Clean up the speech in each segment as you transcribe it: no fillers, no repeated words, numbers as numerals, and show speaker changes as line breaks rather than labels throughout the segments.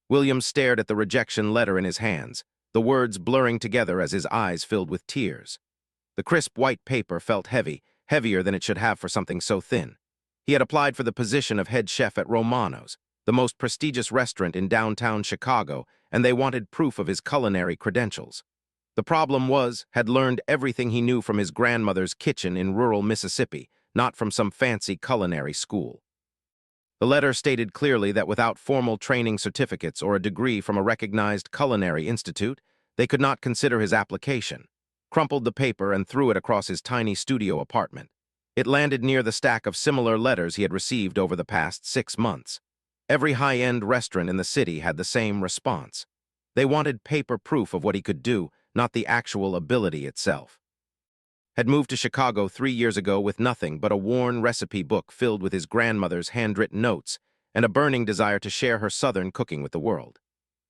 William stared at the rejection letter in his hands, the words blurring together as his eyes filled with tears. The crisp white paper felt heavy, heavier than it should have for something so thin. He had applied for the position of head chef at Romano's, the most prestigious restaurant in downtown Chicago, and they wanted proof of his culinary credentials. The problem had learned everything he knew from his grandmother's kitchen in rural Mississippi, not from some fancy culinary school. The letter stated clearly that without formal training certificates or a degree from a recognized culinary institute, they could not consider his application. Crumpled the paper and threw it across his tiny studio apartment. It landed near the stack of similar letters he had received over the past 6 months. Every high-end restaurant in the city had the same response. They wanted paper proof of what he could do, not the actual ability itself. Had moved to Chicago 3 years ago with nothing but a worn recipe book filled with his grandmother's handwritten notes and a burning desire to share her Southern cooking with the world.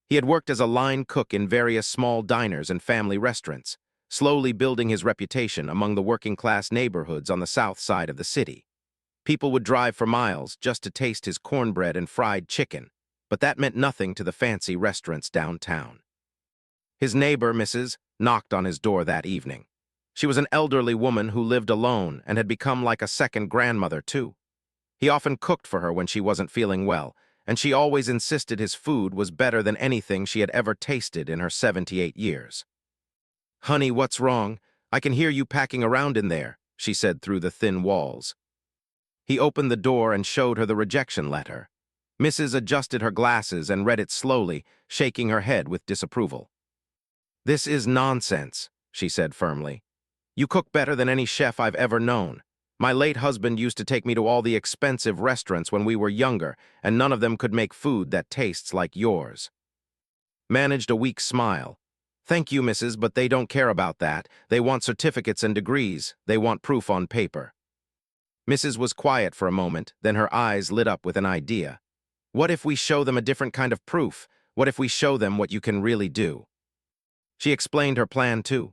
He had worked as a line cook in various small diners and family restaurants, slowly building his reputation among the working-class neighborhoods on the south side of the city. People would drive for miles just to taste his cornbread and fried chicken, but that meant nothing to the fancy restaurants downtown. His neighbor, Mrs., knocked on his door that evening. She was an elderly woman who lived alone and had become like a second grandmother, too. He often cooked for her when she wasn't feeling well, and she always insisted his food was better than anything she had ever tasted in her 78 years. "Honey, what's wrong? I can hear you packing around in there," she said through the thin walls. He opened the door and showed her the rejection letter. Mrs. adjusted her glasses and read it slowly, shaking her head with disapproval. "This is nonsense," she said firmly. "You cook better than any chef I've ever known. My late husband used to take me to all the expensive restaurants when we were younger, and none of them could make food that tastes like yours." Managed a weak smile. "Thank you, Mrs., but they don't care about that. They want certificates and degrees. They want proof on paper." Mrs. was quiet for a moment, then her eyes lit up with an idea. "What if we show them a different kind of proof? What if we show them what you can really do?" She explained her plan, too.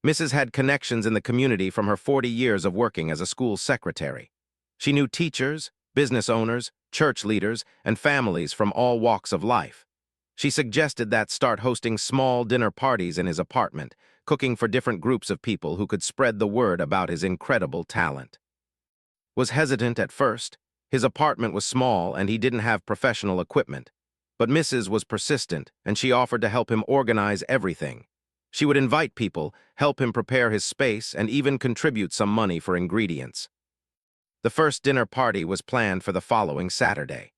Mrs. had connections in the community from her 40 years of working as a school secretary. She knew teachers, business owners, church leaders, and families from all walks of life. She suggested that start hosting small dinner parties in his apartment, cooking for different groups of people who could spread the word about his incredible talent. Was hesitant at first. His apartment was small and he didn't have professional equipment. But Mrs. was persistent, and she offered to help him organize everything. She would invite people, help him prepare his space, and even contribute some money for ingredients. The first dinner party was planned for the following Saturday.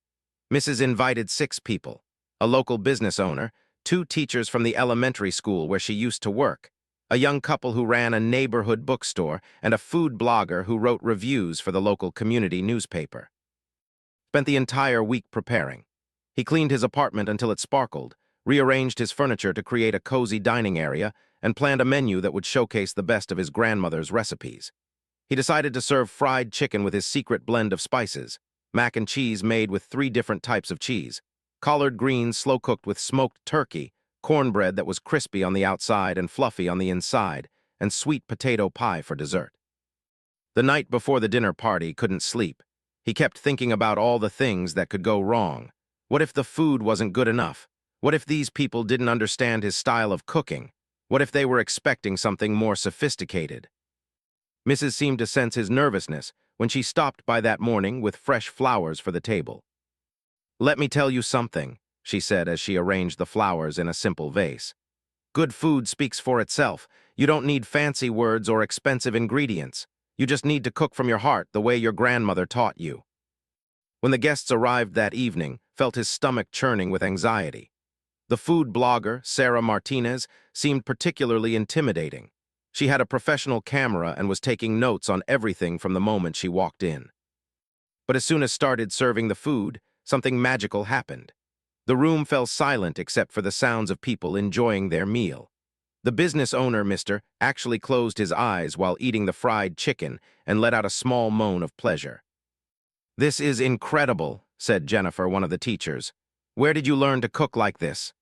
Mrs. invited 6 people: a local business owner, 2 teachers from the elementary school where she used to work, a young couple who ran a neighborhood bookstore, and a food blogger who wrote reviews for the local community newspaper. Spent the entire week preparing. He cleaned his apartment until it sparkled, rearranged his furniture to create a cozy dining area, and planned a menu that would showcase the best of his grandmother's recipes. He decided to serve fried chicken with his secret blend of spices, mac and cheese made with 3 different types of cheese, collard greens slow-cooked with smoked turkey, cornbread that was crispy on the outside and fluffy on the inside, and sweet potato pie for dessert. The night before the dinner party, couldn't sleep. He kept thinking about all the things that could go wrong. What if the food wasn't good enough? What if these people didn't understand his style of cooking? What if they were expecting something more sophisticated? Mrs. seemed to sense his nervousness when she stopped by that morning with fresh flowers for the table. "Let me tell you something," she said as she arranged the flowers in a simple vase. "Good food speaks for itself. You don't need fancy words or expensive ingredients. You just need to cook from your heart the way your grandmother taught you." When the guests arrived that evening, felt his stomach churning with anxiety. The food blogger, Sarah Martinez, seemed particularly intimidating. She had a professional camera and was taking notes on everything from the moment she walked in. But as soon as started serving the food, something magical happened. The room fell silent except for the sounds of people enjoying their meal. The business owner, Mr., actually closed his eyes while eating the fried chicken and let out a small moan of pleasure. "This is incredible," said Jennifer, one of the teachers. "Where did you learn to cook like this?"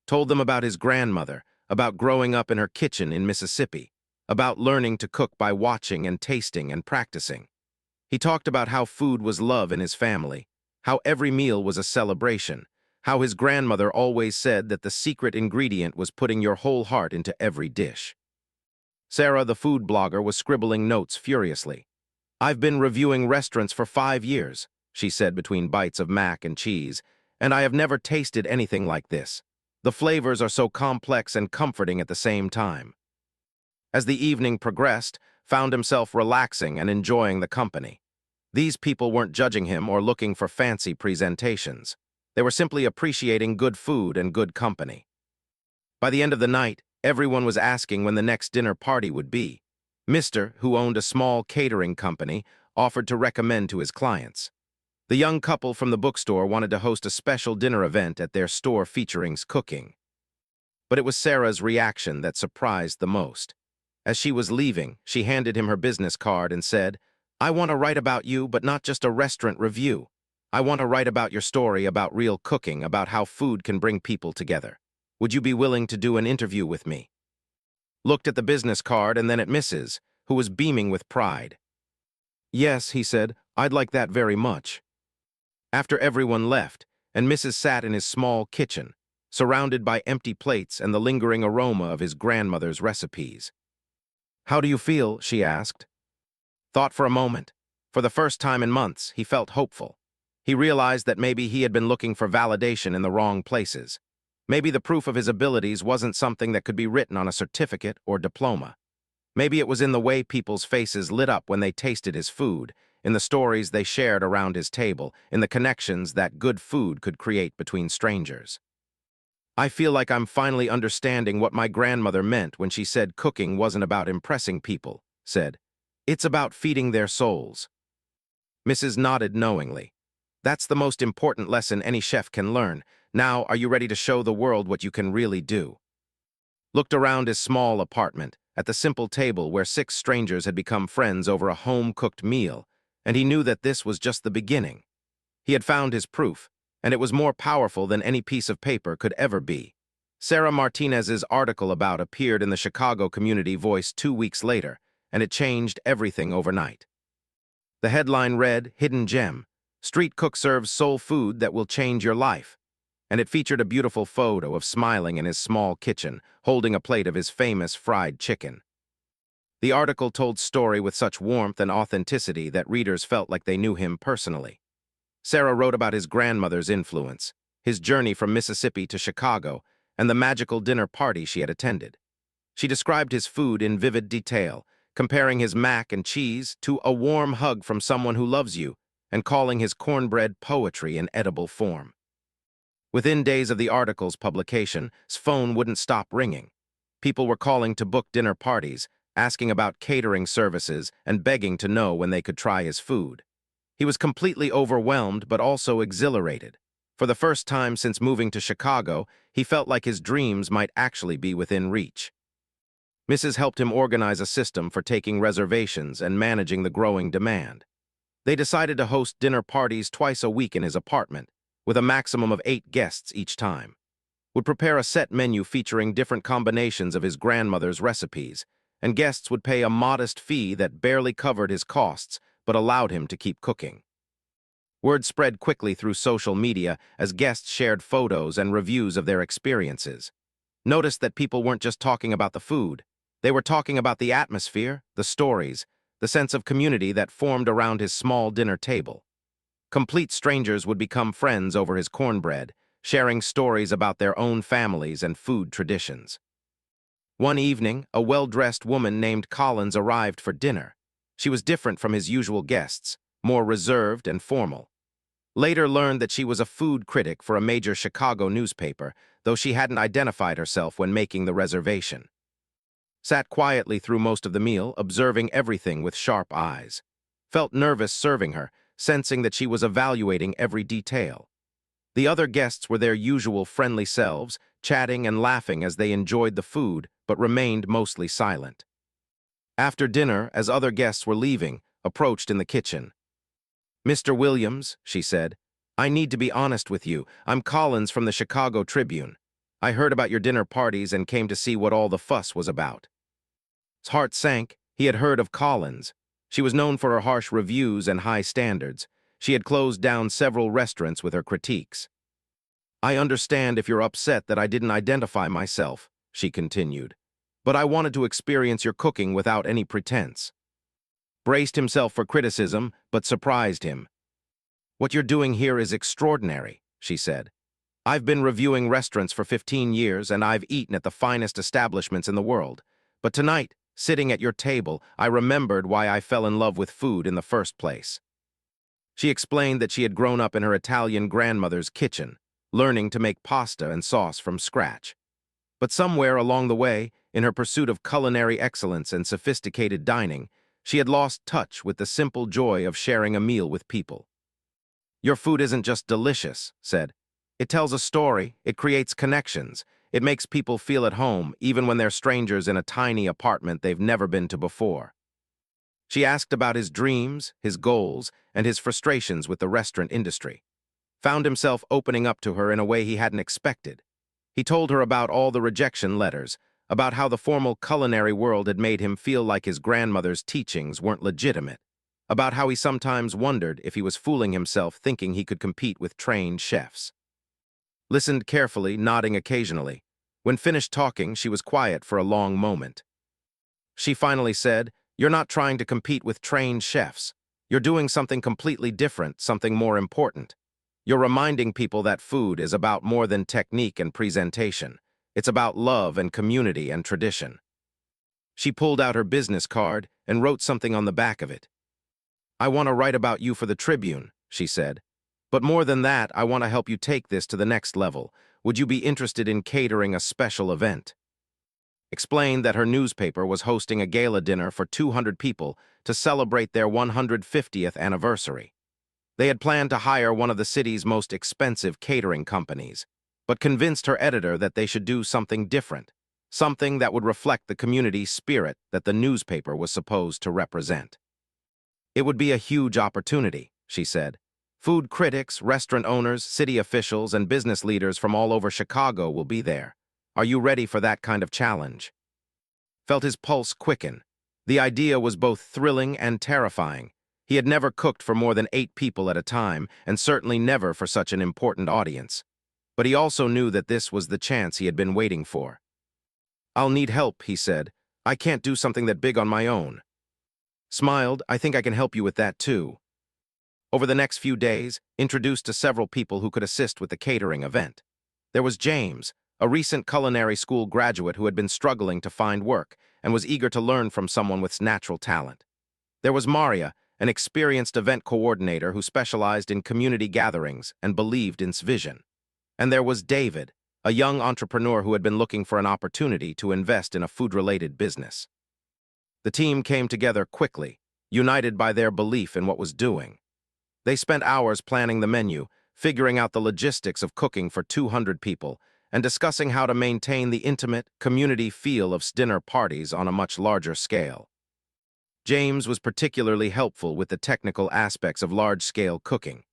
Told them about his grandmother, about growing up in her kitchen in Mississippi, about learning to cook by watching and tasting and practicing. He talked about how food was love in his family, how every meal was a celebration, how his grandmother always said that the secret ingredient was putting your whole heart into every dish. Sarah, the food blogger, was scribbling notes furiously. "I've been reviewing restaurants for 5 years," she said between bites of mac and cheese, "and I have never tasted anything like this. The flavors are so complex and comforting at the same time." As the evening progressed, found himself relaxing and enjoying the company. These people weren't judging him or looking for fancy presentations. They were simply appreciating good food and good company. By the end of the night, everyone was asking when the next dinner party would be. Mr., who owned a small catering company, offered to recommend to his clients. The young couple from the bookstore wanted to host a special dinner event at their store featuring cooking. But it was Sarah's reaction that surprised the most. As she was leaving, she handed him her business card and said, "I want to write about you, but not just a restaurant review. I want to write about your story about real cooking, about how food can bring people together. Would you be willing to do an interview with me?" Looked at the business card and then at Mrs., who was beaming with pride. "Yes," he said, "I'd like that very much." After everyone left, and Mrs. sat in his small kitchen, surrounded by empty plates and the lingering aroma of his grandmother's recipes. "How do you feel?" she asked. Thought for a moment. For the first time in months, he felt hopeful. He realized that maybe he had been looking for validation in the wrong places. Maybe the proof of his abilities wasn't something that could be written on a certificate or diploma. Maybe it was in the way people's faces lit up when they tasted his food, in the stories they shared around his table, in the connections that good food could create between strangers. "I feel like I'm finally understanding what my grandmother meant when she said cooking wasn't about impressing people," said. "It's about feeding their souls." Mrs. nodded knowingly. "That's the most important lesson any chef can learn. Now, are you ready to show the world what you can really do?" Looked around his small apartment, at the simple table where 6 strangers had become friends over a home-cooked meal, and he knew that this was just the beginning. He had found his proof, and it was more powerful than any piece of paper could ever be. Sarah Martinez's article about appeared in the Chicago Community Voice 2 weeks later, and it changed everything overnight. The headline read, "Hidden Gem: Street Cook Serves Soul Food That Will Change Your Life," and it featured a beautiful photo of smiling in his small kitchen, holding a plate of his famous fried chicken. The article told story with such warmth and authenticity that readers felt like they knew him personally. Sarah wrote about his grandmother's influence, his journey from Mississippi to Chicago, and the magical dinner party she had attended. She described his food in vivid detail, comparing his mac and cheese to a warm hug from someone who loves you, and calling his cornbread poetry in edible form. Within days of the article's publication, his phone wouldn't stop ringing. People were calling to book dinner parties, asking about catering services, and begging to know when they could try his food. He was completely overwhelmed but also exhilarated. For the first time since moving to Chicago, he felt like his dreams might actually be within reach. Mrs. helped him organize a system for taking reservations and managing the growing demand. They decided to host dinner parties twice a week in his apartment, with a maximum of 8 guests each time. Would prepare a set menu featuring different combinations of his grandmother's recipes, and guests would pay a modest fee that barely covered his costs but allowed him to keep cooking. Word spread quickly through social media as guests shared photos and reviews of their experiences. Noticed that people weren't just talking about the food. They were talking about the atmosphere, the stories, the sense of community that formed around his small dinner table. Complete strangers would become friends over his cornbread, sharing stories about their own families and food traditions. One evening, a well-dressed woman named Collins arrived for dinner. She was different from his usual guests, more reserved and formal. Later learned that she was a food critic for a major Chicago newspaper, though she hadn't identified herself when making the reservation. Sat quietly through most of the meal, observing everything with sharp eyes. Felt nervous serving her, sensing that she was evaluating every detail. The other guests were their usual friendly selves, chatting and laughing as they enjoyed the food, but remained mostly silent. After dinner, as other guests were leaving, approached in the kitchen. "Mr. Williams," she said, "I need to be honest with you. I'm Collins from the Chicago Tribune. I heard about your dinner parties and came to see what all the fuss was about." His heart sank. He had heard of Collins. She was known for her harsh reviews and high standards. She had closed down several restaurants with her critiques. I understand if you're upset that I didn't identify myself, she continued. But I wanted to experience your cooking without any pretense. Braced himself for criticism, but surprised him. What you're doing here is extraordinary, she said. I've been reviewing restaurants for 15 years and I've eaten at the finest establishments in the world. But tonight, sitting at your table, I remembered why I fell in love with food in the first place. She explained that she had grown up in her Italian grandmother's kitchen, learning to make pasta and sauce from scratch. But somewhere along the way, in her pursuit of culinary excellence and sophisticated dining, she had lost touch with the simple joy of sharing a meal with people. Your food isn't just delicious, said. It tells a story, it creates connections, it makes people feel at home even when they're strangers in a tiny apartment they've never been to before. She asked about his dreams, his goals, and his frustrations with the restaurant industry. Found himself opening up to her in a way he hadn't expected. He told her about all the rejection letters, about how the formal culinary world had made him feel like his grandmother's teachings weren't legitimate, about how he sometimes wondered if he was fooling himself thinking he could compete with trained chefs. Listened carefully, nodding occasionally. When finished talking, she was quiet for a long moment. She finally said, "You're not trying to compete with trained chefs. You're doing something completely different, something more important. You're reminding people that food is about more than technique and presentation. It's about love and community and tradition." She pulled out her business card and wrote something on the back of it. "I want to write about you for the Tribune," she said. "But more than that, I want to help you take this to the next level. Would you be interested in catering a special event?" Explained that her newspaper was hosting a gala dinner for 200 people to celebrate their 150th anniversary. They had planned to hire one of the city's most expensive catering companies, but convinced her editor that they should do something different, something that would reflect the community spirit that the newspaper was supposed to represent. "It would be a huge opportunity," she said. "Food critics, restaurant owners, city officials, and business leaders from all over Chicago will be there. Are you ready for that kind of challenge?" Felt his pulse quicken. The idea was both thrilling and terrifying. He had never cooked for more than 8 people at a time, and certainly never for such an important audience. But he also knew that this was the chance he had been waiting for. "I'll need help," he said. "I can't do something that big on my own." Smiled, "I think I can help you with that too." Over the next few days, introduced to several people who could assist with the catering event. There was James, a recent culinary school graduate who had been struggling to find work and was eager to learn from someone with natural talent. There was Maria, an experienced event coordinator who specialized in community gatherings and believed in its vision. And there was David, a young entrepreneur who had been looking for an opportunity to invest in a food-related business. The team came together quickly, united by their belief in what was doing. They spent hours planning the menu, figuring out the logistics of cooking for 200 people, and discussing how to maintain the intimate, community feel of dinner parties on a much larger scale. James was particularly helpful with the technical aspects of large-scale cooking.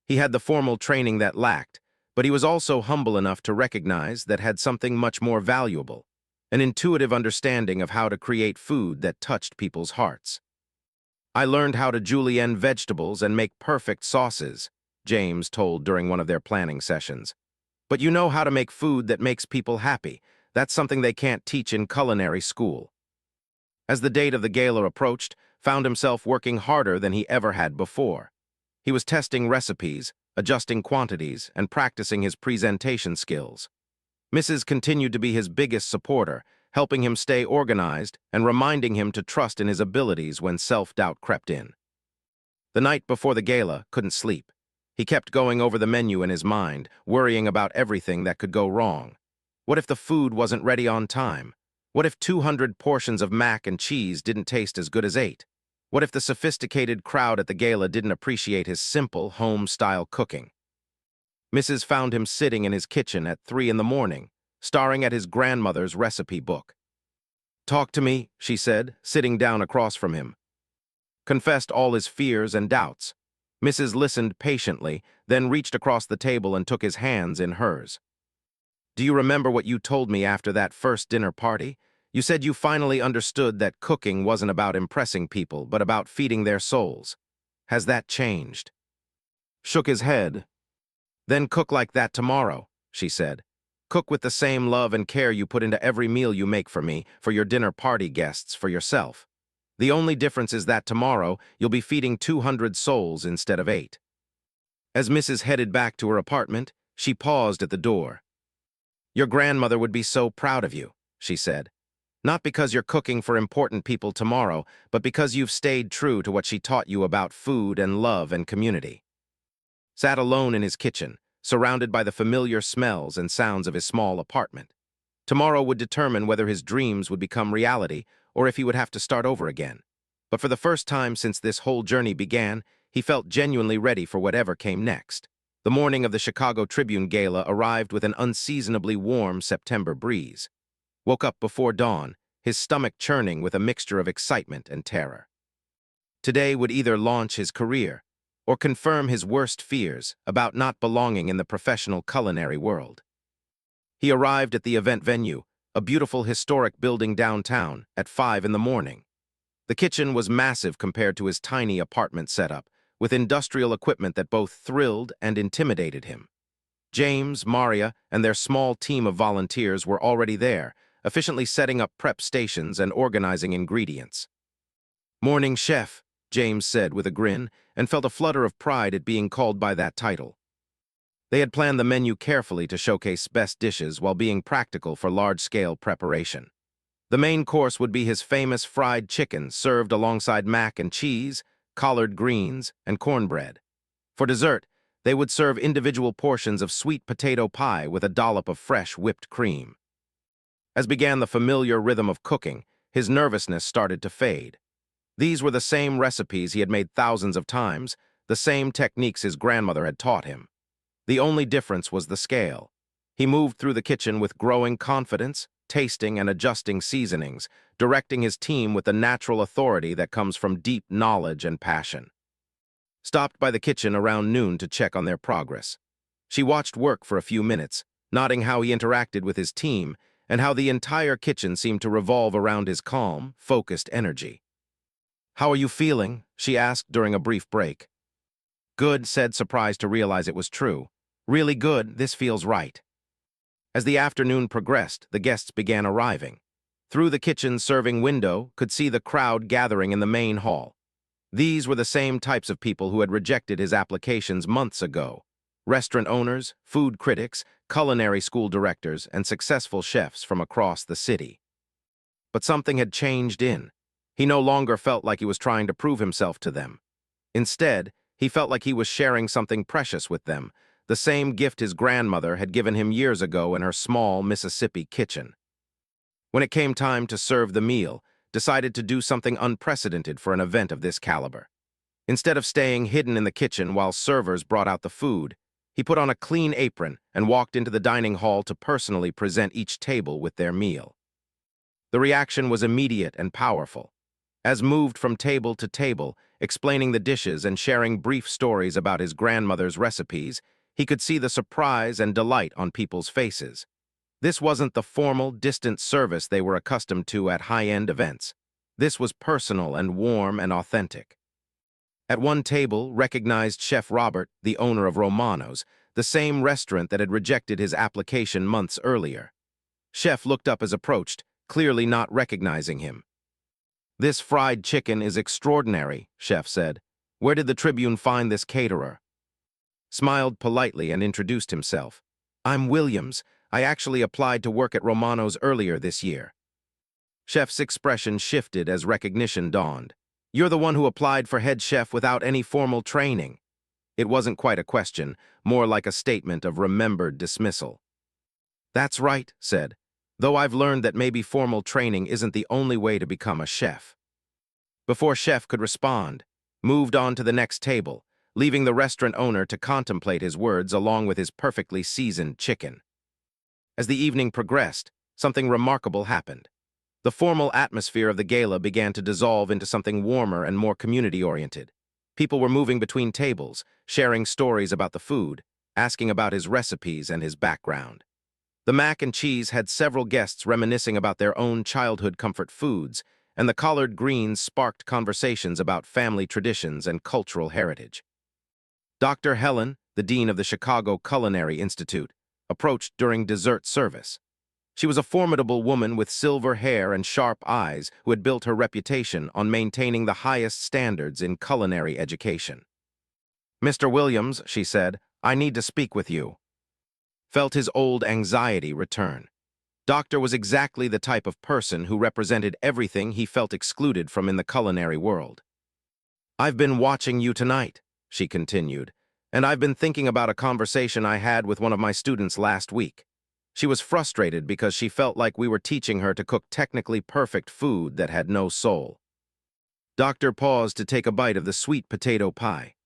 He had the formal training that lacked, but he was also humble enough to recognize that had something much more valuable, an intuitive understanding of how to create food that touched people's hearts. "I learned how to julienne vegetables and make perfect sauces," James told during one of their planning sessions. "But you know how to make food that makes people happy. That's something they can't teach in culinary school." As the date of the gala approached, found himself working harder than he ever had before. He was testing recipes, adjusting quantities, and practicing his presentation skills. Mrs. continued to be his biggest supporter, helping him stay organized and reminding him to trust in his abilities when self-doubt crept in. The night before the gala, couldn't sleep. He kept going over the menu in his mind, worrying about everything that could go wrong. What if the food wasn't ready on time? What if 200 portions of mac and cheese didn't taste as good as 8? What if the sophisticated crowd at the gala didn't appreciate his simple, home-style cooking? Mrs. found him sitting in his kitchen at 3 in the morning, staring at his grandmother's recipe book. "Talk to me," she said, sitting down across from him. Confessed all his fears and doubts. Mrs. listened patiently, then reached across the table and took his hands in hers. "Do you remember what you told me after that first dinner party? You said you finally understood that cooking wasn't about impressing people, but about feeding their souls. Has that changed?" Shook his head. "Then cook like that tomorrow. she said. Cook with the same love and care you put into every meal you make for me, for your dinner party guests, for yourself. The only difference is that tomorrow you'll be feeding 200 souls instead of 8. As Mrs. headed back to her apartment, she paused at the door. Your grandmother would be so proud of you, she said. Not because you're cooking for important people tomorrow, but because you've stayed true to what she taught you about food and love and community. Sat alone in his kitchen, surrounded by the familiar smells and sounds of his small apartment. Tomorrow would determine whether his dreams would become reality or if he would have to start over again. But for the first time since this whole journey began, he felt genuinely ready for whatever came next. The morning of the Chicago Tribune Gala arrived with an unseasonably warm September breeze. Woke up before dawn, his stomach churning with a mixture of excitement and terror. Today would either launch his career or confirm his worst fears about not belonging in the professional culinary world. He arrived at the event venue, a beautiful historic building downtown, at 5 in the morning. The kitchen was massive compared to his tiny apartment setup, with industrial equipment that both thrilled and intimidated him. James, Maria, and their small team of volunteers were already there, efficiently setting up prep stations and organizing ingredients. "Morning, chef," James said with a grin, and felt a flutter of pride at being called by that title. They had planned the menu carefully to showcase best dishes while being practical for large-scale preparation. The main course would be his famous fried chicken served alongside mac and cheese, collard greens, and cornbread. For dessert, they would serve individual portions of sweet potato pie with a dollop of fresh whipped cream. As began the familiar rhythm of cooking, his nervousness started to fade. These were the same recipes he had made thousands of times, the same techniques his grandmother had taught him. The only difference was the scale. He moved through the kitchen with growing confidence, tasting and adjusting seasonings, directing his team with the natural authority that comes from deep knowledge and passion. Stopped by the kitchen around noon to check on their progress. She watched work for a few minutes, noting how he interacted with his team and how the entire kitchen seemed to revolve around his calm, focused energy. "How are you feeling?" she asked during a brief break. "Good," said, surprised to realize it was true. "Really good, this feels right." As the afternoon progressed, the guests began arriving. Through the kitchen's serving window, could see the crowd gathering in the main hall. These were the same types of people who had rejected his applications months ago. Restaurant owners, food critics, culinary school directors, and successful chefs from across the city. But something had changed in. He no longer felt like he was trying to prove himself to them. Instead, he felt like he was sharing something precious with them, the same gift his grandmother had given him years ago in her small Mississippi kitchen. When it came time to serve the meal, decided to do something unprecedented for an event of this caliber. Instead of staying hidden in the kitchen while servers brought out the food, he put on a clean apron and walked into the dining hall to personally present each table with their meal. The reaction was immediate and powerful. As moved from table to table, explaining the dishes and sharing brief stories about his grandmother's recipes, he could see the surprise and delight on people's faces. This wasn't the formal, distant service they were accustomed to at high-end events. This was personal and warm and authentic. At one table, recognized Chef Robert, the owner of Romano's, the same restaurant that had rejected his application months earlier. Chef looked up as approached, clearly not recognizing him. "This fried chicken is extraordinary," Chef said. "Where did the Tribune find this caterer?" Smiled politely and introduced himself. "I'm Williams. I actually applied to work at Romano's earlier this year." Chef's expression shifted as recognition dawned. "You're the one who applied for head chef without any formal training." It wasn't quite a question, more like a statement of remembered dismissal. "That's right," said, "though I've learned that maybe formal training isn't the only way to become a chef." Before Chef could respond, moved on to the next table, leaving the restaurant owner to contemplate his words along with his perfectly seasoned chicken. As the evening progressed, something remarkable happened. The formal atmosphere of the gala began to dissolve into something warmer and more community-oriented. People were moving between tables, sharing stories about the food, asking about his recipes and his background. The mac and cheese had several guests reminiscing about their own childhood comfort foods, and the collard greens sparked conversations about family traditions and cultural heritage. Dr. Helen, the dean of the Chicago Culinary Institute, approached during dessert service. She was a formidable woman with silver hair and sharp eyes who had built her reputation on maintaining the highest standards in culinary education. "Mr. Williams," she said, "I need to speak with you." Felt his old anxiety return. Doctor was exactly the type of person who represented everything he felt excluded from in the culinary world. "I've been watching you tonight," she continued, "and I've been thinking about a conversation I had with one of my students last week. She was frustrated because she felt like we were teaching her to cook technically perfect food that had no soul." Doctor paused to take a bite of the sweet potato pie.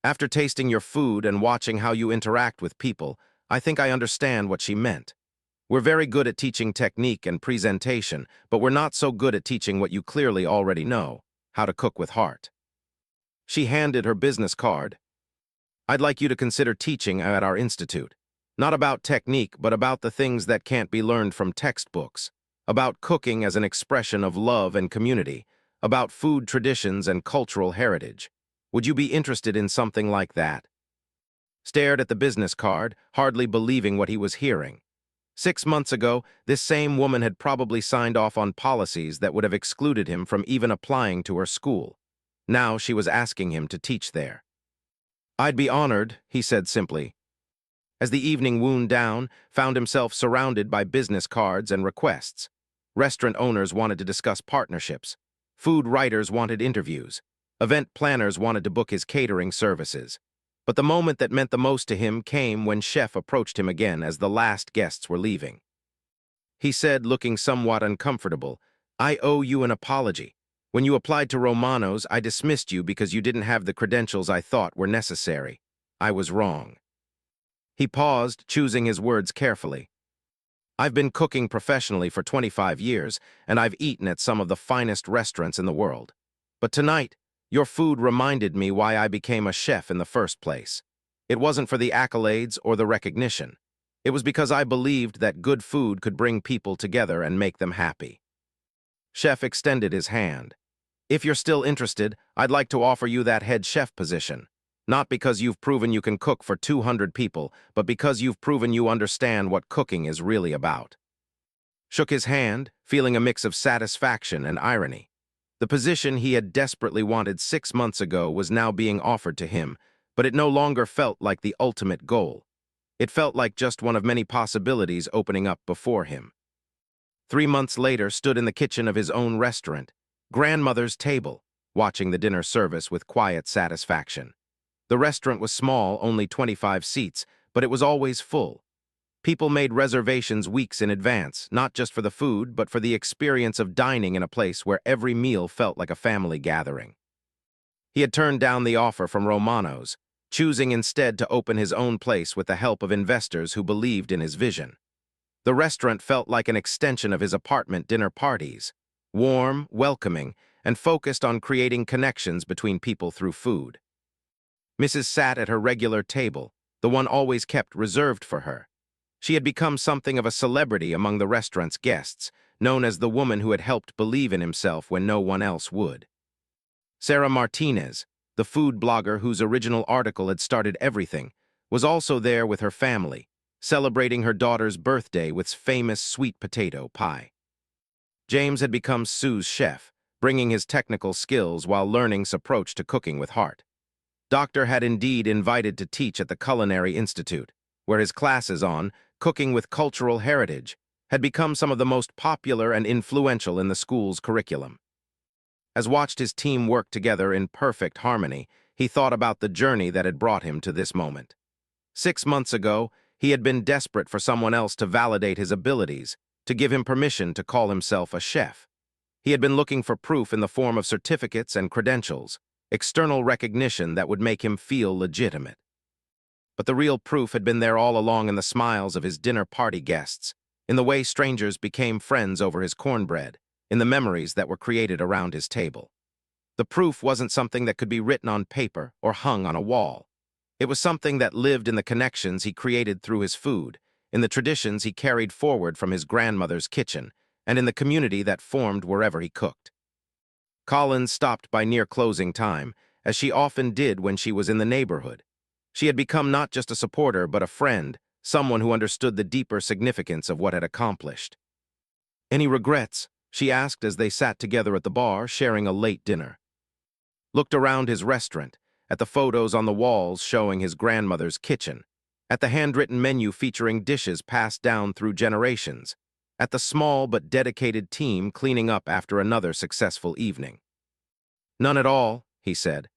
"After tasting your food and watching how you interact with people, I think I understand what she meant. We're very good at teaching technique and presentation, but we're not so good at teaching what you clearly already know, how to cook with heart." She handed her business card. "I'd like you to consider teaching at our institute. Not about technique, but about the things that can't be learned from textbooks. About cooking as an expression of love and community. About food traditions and cultural heritage. Would you be interested in something like that?" Stared at the business card, hardly believing what he was hearing. 6 months ago, this same woman had probably signed off on policies that would have excluded him from even applying to her school. Now she was asking him to teach there. "I'd be honored," he said simply. As the evening wound down, found himself surrounded by business cards and requests. Restaurant owners wanted to discuss partnerships. Food writers wanted interviews. Event planners wanted to book his catering services. But the moment that meant the most to him came when Chef approached him again as the last guests were leaving. He said, looking somewhat uncomfortable, "I owe you an apology. When you applied to Romano's, I dismissed you because you didn't have the credentials I thought were necessary. I was wrong." He paused, choosing his words carefully. "I've been cooking professionally for 25 years, and I've eaten at some of the finest restaurants in the world. But tonight, your food reminded me why I became a chef in the first place. It wasn't for the accolades or the recognition. It was because I believed that good food could bring people together and make them happy." Chef extended his hand. "If you're still interested, I'd like to offer you that head chef position. Not because you've proven you can cook for 200 people, but because you've proven you understand what cooking is really about." Shook his hand, feeling a mix of satisfaction and irony. The position he had desperately wanted 6 months ago was now being offered to him, but it no longer felt like the ultimate goal. It felt like just one of many possibilities opening up before him. 3 months later, stood in the kitchen of his own restaurant, grandmother's table, watching the dinner service with quiet satisfaction. The restaurant was small, only 25 seats, but it was always full. People made reservations weeks in advance, not just for the food, but for the experience of dining in a place where every meal felt like a family gathering. He had turned down the offer from Romano's, choosing instead to open his own place with the help of investors who believed in his vision. The restaurant felt like an extension of his apartment dinner parties, warm, welcoming, and focused on creating connections between people through food. Mrs. sat at her regular table, the one always kept reserved for her. She had become something of a celebrity among the restaurant's guests, known as the woman who had helped believe in himself when no one else would. Sarah Martinez, the food blogger whose original article had started everything, was also there with her family, celebrating her daughter's birthday with famous sweet potato pie. James had become Sue's chef, bringing his technical skills while learning's approach to cooking with heart. Doctor had indeed invited to teach at the Culinary Institute, where his classes on cooking with cultural heritage had become some of the most popular and influential in the school's curriculum. As watched his team work together in perfect harmony, he thought about the journey that had brought him to this moment. 6 months ago, he had been desperate for someone else to validate his abilities, to give him permission to call himself a chef. He had been looking for proof in the form of certificates and credentials, external recognition that would make him feel legitimate. But the real proof had been there all along in the smiles of his dinner party guests, in the way strangers became friends over his cornbread, in the memories that were created around his table. The proof wasn't something that could be written on paper or hung on a wall. It was something that lived in the connections he created through his food, in the traditions he carried forward from his grandmother's kitchen, and in the community that formed wherever he cooked. Collins stopped by near closing time, as she often did when she was in the neighborhood. She had become not just a supporter, but a friend, someone who understood the deeper significance of what had accomplished. "Any regrets?" she asked as they sat together at the bar, sharing a late dinner. Looked around his restaurant, at the photos on the walls showing his grandmother's kitchen, at the handwritten menu featuring dishes passed down through generations, at the small but dedicated team cleaning up after another successful evening. "None at all," he said.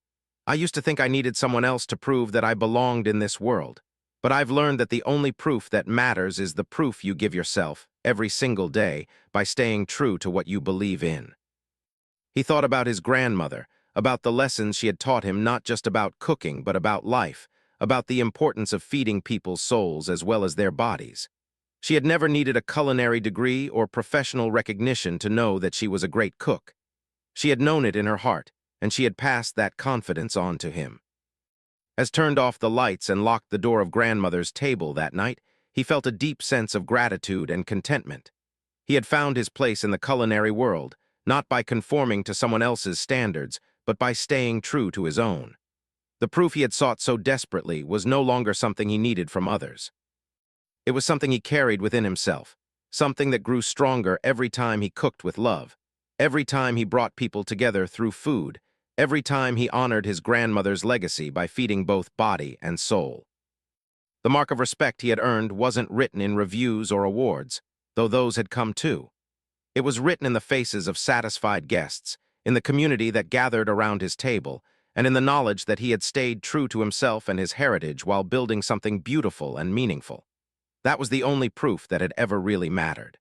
"I used to think I needed someone else to prove that I belonged in this world, but I've learned that the only proof that matters is the proof you give yourself, every single day, by staying true to what you believe in." He thought about his grandmother, about the lessons she had taught him, not just about cooking, but about life, about the importance of feeding people's souls as well as their bodies. She had never needed a culinary degree or professional recognition to know that she was a great cook. She had known it in her heart, and she had passed that confidence on to him. As turned off the lights and locked the door of grandmother's table that night, he felt a deep sense of gratitude and contentment. He had found his place in the culinary world, not by conforming to someone else's standards, but by staying true to his own. The proof he had sought so desperately was no longer something he needed from others. It was something he carried within himself, something that grew stronger every time he cooked with love, every time he brought people together through food, every time he honored his grandmother's legacy by feeding both body and soul. The mark of respect he had earned wasn't written in reviews or awards, though those had come too. It was written in the faces of satisfied guests, in the community that gathered around his table, and in the knowledge that he had stayed true to himself and his heritage while building something beautiful and meaningful. That was the only proof that had ever really mattered.